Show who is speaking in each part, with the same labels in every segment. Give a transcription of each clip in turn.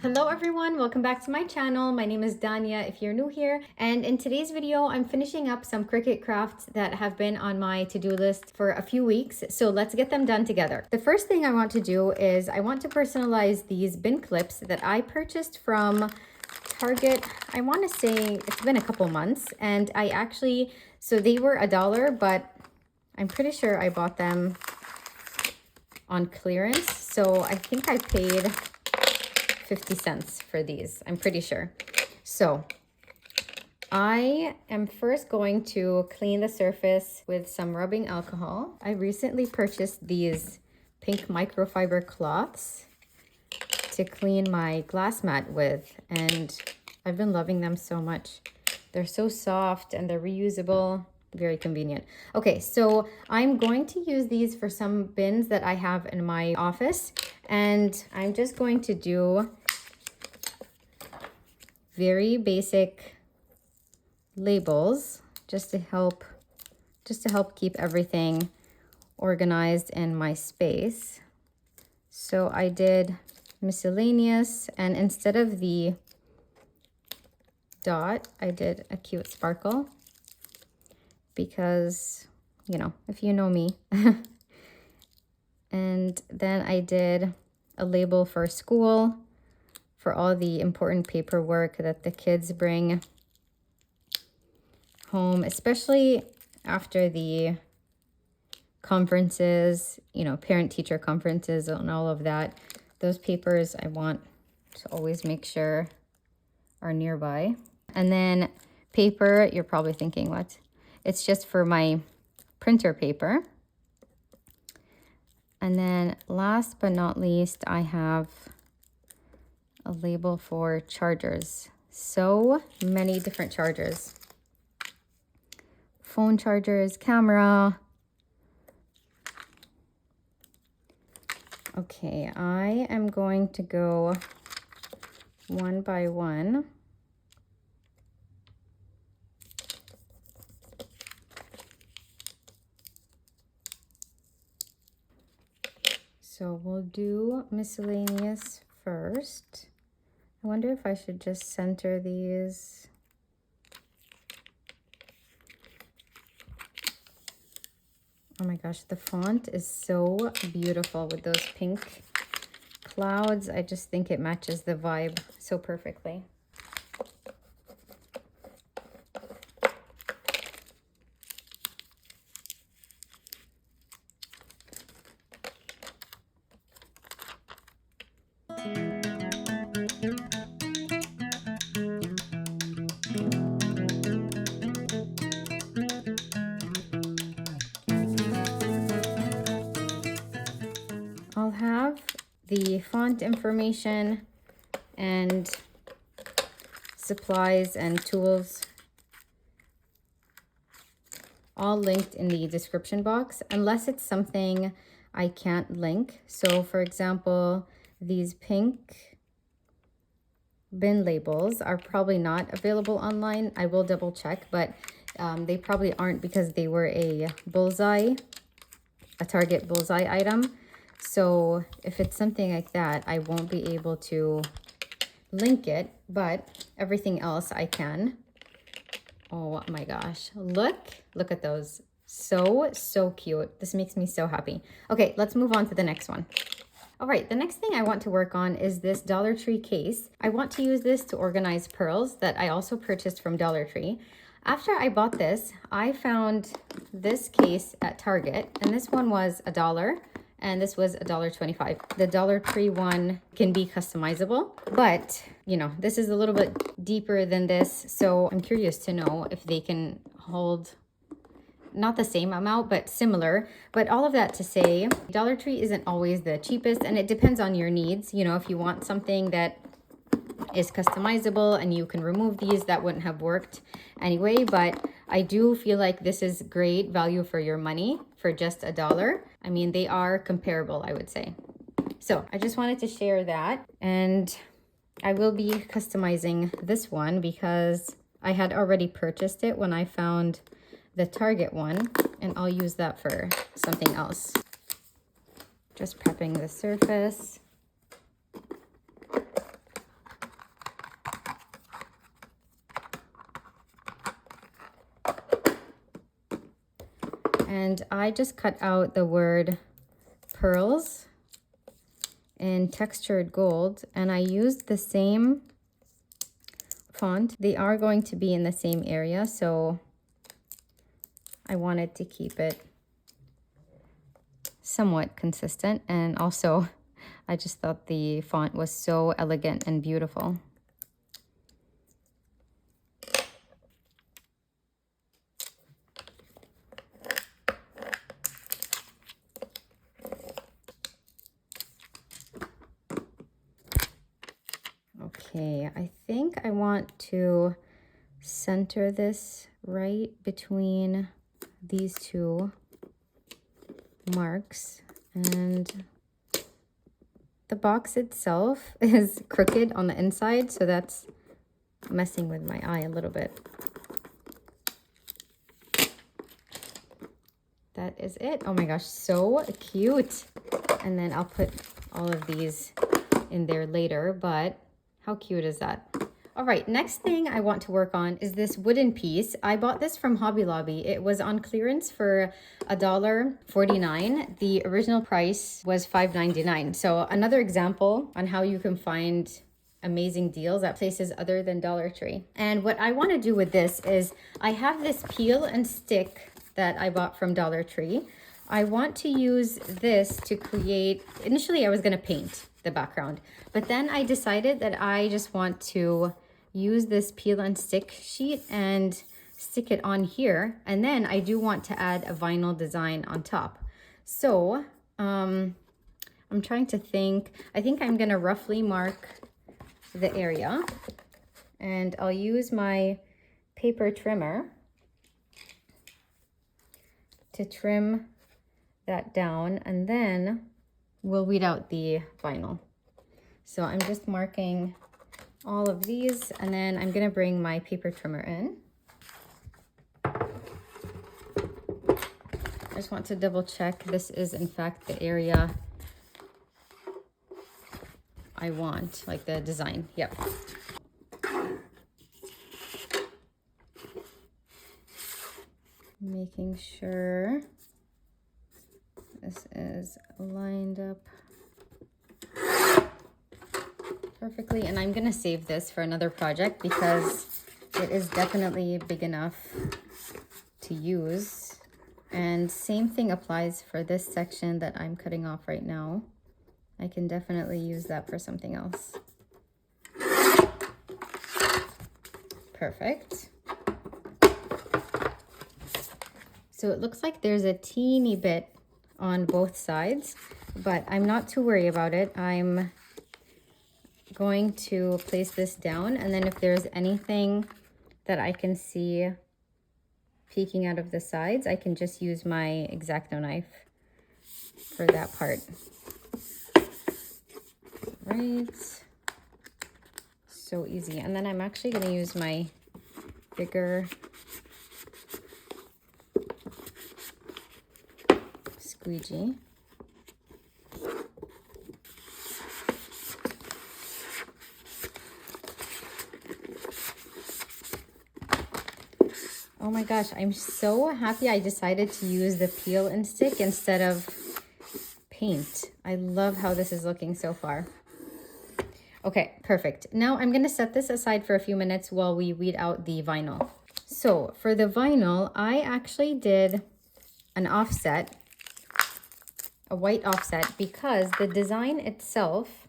Speaker 1: Hello everyone, welcome back to my channel. My name is Danya if you're new here, and in today's video I'm finishing up some Cricut crafts that have been on my to-do list for a few weeks, so let's get them done together. The first thing I want to do is I want to personalize these bin clips that I purchased from Target. I want to say it's been a couple months, and so they were $1, but I'm pretty sure I bought them on clearance, so I think I paid 50 cents for these, I'm pretty sure. So I am first going to clean the surface with some rubbing alcohol. I recently purchased these pink microfiber cloths to clean my glass mat with, and I've been loving them so much. They're so soft and they're reusable, very convenient. Okay, so I'm going to use these for some bins that I have in my office, and I'm just going to do very basic labels just to help keep everything organized in my space. So I did miscellaneous, and instead of the dot, I did a cute sparkle because, you know, if you know me. And then I did a label for school, for all the important paperwork that the kids bring home, especially after the conferences, you know, parent-teacher conferences and all of that. Those papers I want to always make sure are nearby. And then paper, you're probably thinking, what? It's just for my printer paper. And then last but not least, I have a label for chargers. So many different chargers. Phone chargers, camera. Okay, I am going to go one by one. So we'll do miscellaneous first. I wonder if I should just center these. Oh my gosh, the font is so beautiful with those pink clouds. I just think it matches the vibe so perfectly. I'll have the font information and supplies and tools all linked in the description box, unless it's something I can't link. So for example, these pink bin labels are probably not available online. I will double check, but they probably aren't because they were a Target bullseye item. So if it's something like that, I won't be able to link it, but everything else I can. Oh my gosh, look at those. So cute. This makes me so happy. Okay, let's move on to the next one. All right, the next thing I want to work on is this Dollar Tree case. I want to use this to organize pearls that I also purchased from Dollar Tree. After I bought this, I found this case at Target, and this one was $1, and this was $1.25. The Dollar Tree one can be customizable, but you know, this is a little bit deeper than this, so I'm curious to know if they can hold not the same amount, but similar. But all of that to say, Dollar Tree isn't always the cheapest, and it depends on your needs. You know, if you want something that is customizable and you can remove these, that wouldn't have worked anyway. But I do feel like this is great value for your money for just $1. I mean, they are comparable, I would say. So I just wanted to share that, and I will be customizing this one because I had already purchased it when I found the Target one, and I'll use that for something else. Just prepping the surface. And I just cut out the word pearls in textured gold, and I used the same font. They are going to be in the same area, so I wanted to keep it somewhat consistent. And also, I just thought the font was so elegant and beautiful. Okay, I think I want to center this right between these two marks, and the box itself is crooked on the inside, so that's messing with my eye a little bit. That is it. Oh my gosh, so cute. And then I'll put all of these in there later, but how cute is that? All right, next thing I want to work on is this wooden piece. I bought this from Hobby Lobby. It was on clearance for $1.49. The original price was $5.99. So another example on how you can find amazing deals at places other than Dollar Tree. And what I want to do with this is I have this peel and stick that I bought from Dollar Tree. I want to use this to create, initially I was going to paint the background, but then I decided that I just want to use this peel and stick sheet and stick it on here, and then I do want to add a vinyl design on top. So I'm trying to think. I think I'm gonna roughly mark the area, and I'll use my paper trimmer to trim that down, and then we'll weed out the vinyl. So I'm just marking all of these, and then I'm gonna bring my paper trimmer in. I just want to double check this is in fact the area I want, like the design. Yep. Making sure this is lined up perfectly, and I'm gonna save this for another project because it is definitely big enough to use. And same thing applies for this section that I'm cutting off right now. I can definitely use that for something else. Perfect. So it looks like there's a teeny bit on both sides, but I'm not too worried about it. I'm going to place this down, and then if there's anything that I can see peeking out of the sides, I can just use my X-Acto knife for that part. Right. So easy. And then I'm actually going to use my bigger squeegee. Oh my gosh, I'm so happy I decided to use the peel and stick instead of paint. I love how this is looking so far. Okay, perfect. Now I'm gonna set this aside for a few minutes while we weed out the vinyl. So for the vinyl, I actually did an offset, a white offset, because the design itself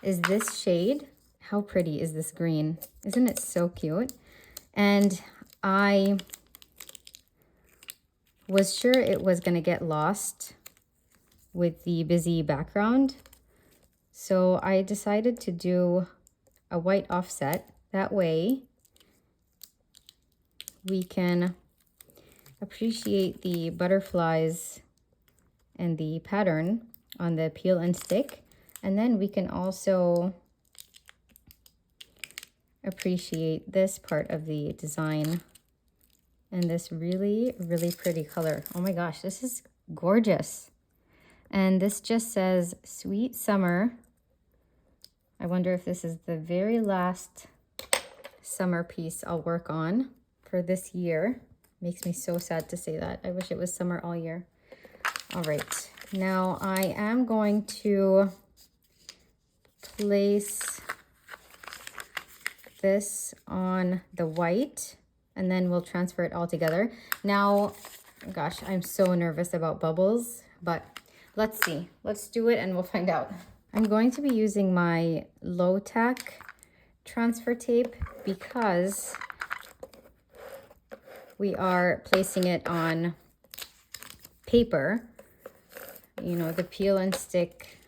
Speaker 1: is this shade. How pretty is this green? Isn't it so cute? And I was sure it was going to get lost with the busy background. So I decided to do a white offset. That way we can appreciate the butterflies and the pattern on the peel and stick. And then we can also appreciate this part of the design and this really, really pretty color. Oh my gosh, this is gorgeous. And this just says Sweet Summer. I wonder if this is the very last summer piece I'll work on for this year. Makes me so sad to say that. I wish it was summer all year. All right, now I am going to place this on the white and then we'll transfer it all together. Now, gosh, I'm so nervous about bubbles, but let's see. Let's do it and we'll find out. I'm going to be using my low-tack transfer tape because we are placing it on paper. You know, the peel and stick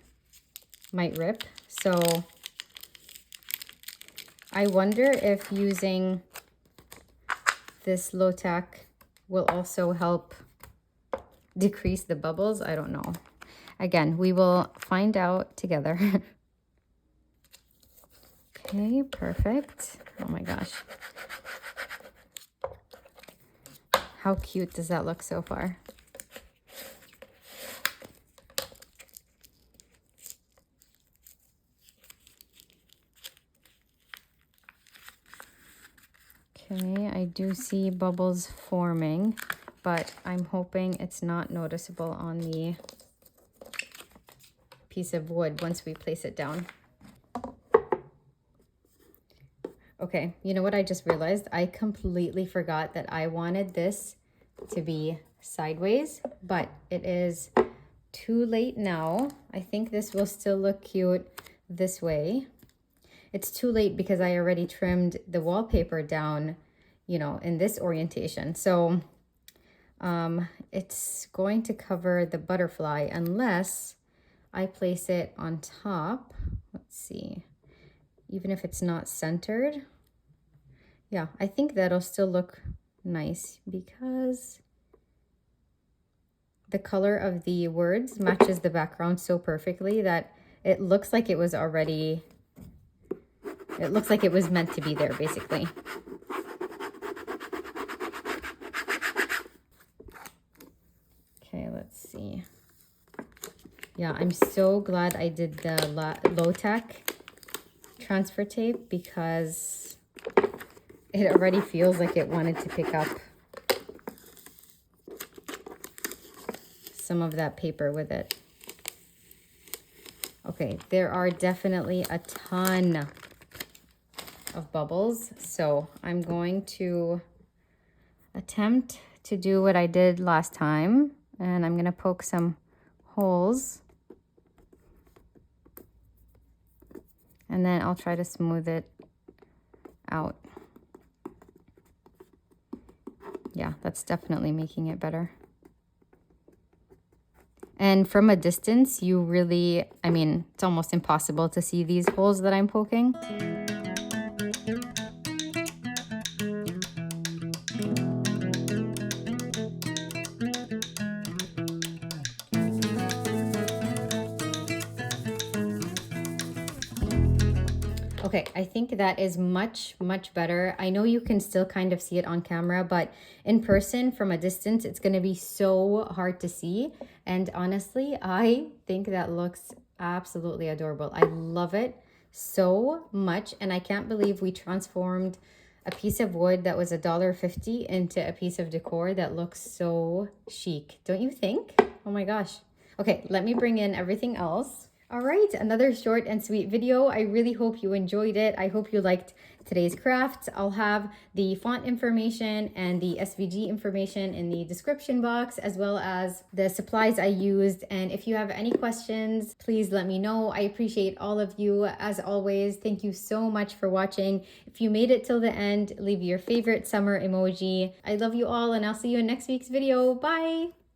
Speaker 1: might rip. So I wonder if using this low-tack will also help decrease the bubbles. I don't know. Again, we will find out together. Okay, perfect. Oh my gosh. How cute does that look so far? Okay, I do see bubbles forming, but I'm hoping it's not noticeable on the piece of wood once we place it down. Okay, you know what I just realized? I completely forgot that I wanted this to be sideways, but it is too late now. I think this will still look cute this way. It's too late because I already trimmed the wallpaper down, you know, in this orientation. So it's going to cover the butterfly unless I place it on top. Let's see. Even if it's not centered. Yeah, I think that'll still look nice because the color of the words matches the background so perfectly that it looks like it was already, it looks like it was meant to be there, basically. Okay, let's see. Yeah, I'm so glad I did the low-tack transfer tape because it already feels like it wanted to pick up some of that paper with it. Okay, there are definitely a ton of bubbles, so I'm going to attempt to do what I did last time, and I'm going to poke some holes, and then I'll try to smooth it out. Yeah, that's definitely making it better. And from a distance, you really, I mean, it's almost impossible to see these holes that I'm poking. Okay, I think that is much, much better. I know you can still kind of see it on camera, but in person from a distance, it's gonna be so hard to see. And honestly, I think that looks absolutely adorable. I love it so much. And I can't believe we transformed a piece of wood that was $1.50 into a piece of decor that looks so chic. Don't you think? Oh my gosh. Okay, let me bring in everything else. All right, another short and sweet video. I really hope you enjoyed it. I hope you liked today's crafts. I'll have the font information and the SVG information in the description box, as well as the supplies I used. And if you have any questions, please let me know. I appreciate all of you. As always, thank you so much for watching. If you made it till the end, leave your favorite summer emoji. I love you all, and I'll see you in next week's video. Bye.